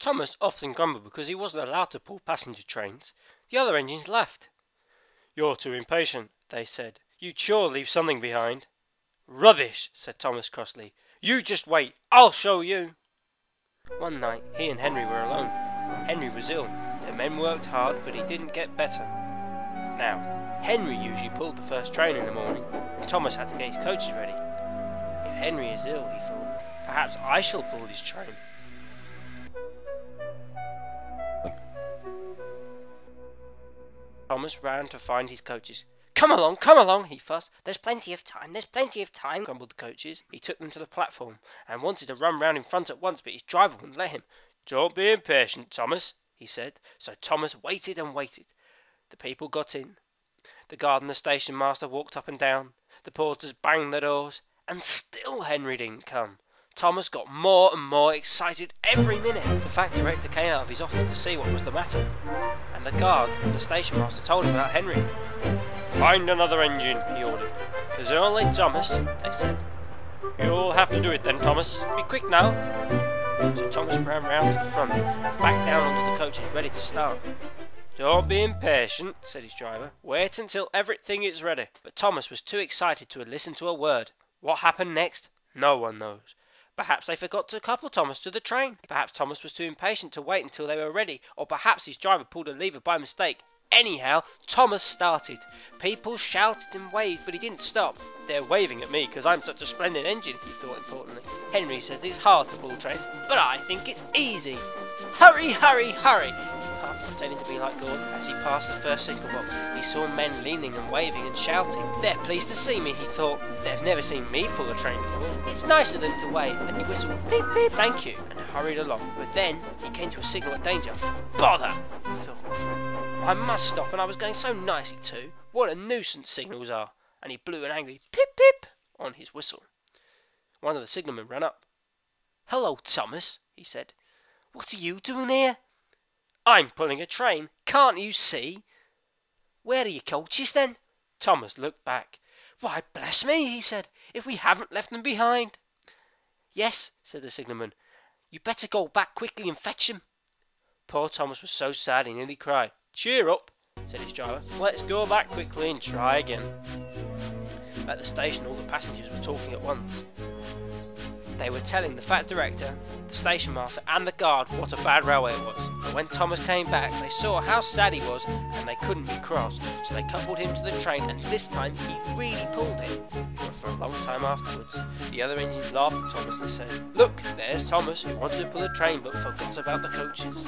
Thomas often grumbled because he wasn't allowed to pull passenger trains. The other engines left. "You're too impatient," they said. "You'd sure leave something behind." "Rubbish," said Thomas crossly. "You just wait, I'll show you." One night he and Henry were alone. Henry was ill. The men worked hard, but he didn't get better. Now, Henry usually pulled the first train in the morning, and Thomas had to get his coaches ready. If Henry is ill, he thought, perhaps I shall pull his train. Thomas ran to find his coaches. Come along, he fussed. There's plenty of time, grumbled the coaches. He took them to the platform, and wanted to run round in front at once, but his driver wouldn't let him. Don't be impatient, Thomas, he said. So Thomas waited and waited. The people got in. The guard and the station master walked up and down. The porters banged the doors, and still Henry didn't come. Thomas got more and more excited every minute. The fact director came out of his office to see what was the matter, and the guard and the station master told him about Henry. Find another engine, he ordered. There's only Thomas, they said. You'll have to do it then, Thomas. Be quick now. So Thomas ran round to the front and back down onto the coaches, ready to start. Don't be impatient, said his driver. Wait until everything is ready. But Thomas was too excited to listen to a word. What happened next? No one knows. Perhaps they forgot to couple Thomas to the train. Perhaps Thomas was too impatient to wait until they were ready. Or perhaps his driver pulled a lever by mistake. Anyhow, Thomas started. People shouted and waved, but he didn't stop. They're waving at me because I'm such a splendid engine, he thought importantly. Henry says it's hard to pull trains, but I think it's easy. Hurry, hurry, hurry! Half pretending to be like Gordon. As he passed the first signal box, he saw men leaning and waving and shouting. They're pleased to see me, he thought. They've never seen me pull a train before. It's nice of them to wave, and he whistled, beep, beep, thank you, and hurried along. But then he came to a signal of danger. Bother, he thought. I must stop, and I was going so nicely too. What a nuisance signals are. And he blew an angry pip pip on his whistle. One of the signalmen ran up. Hello, Thomas, he said. What are you doing here? I'm pulling a train. Can't you see? Where are your coaches then? Thomas looked back. Why, bless me, he said, if we haven't left them behind. Yes, said the signalman. You'd better go back quickly and fetch them. Poor Thomas was so sad he nearly cried. Cheer up, said his driver. Let's go back quickly and try again. At the station, all the passengers were talking at once. They were telling the fat director, the station master and the guard what a bad railway it was. And when Thomas came back, they saw how sad he was and they couldn't be cross. So they coupled him to the train, and this time he really pulled it. But for a long time afterwards, the other engines laughed at Thomas and said, Look, there's Thomas who wanted to pull a train but forgot about the coaches.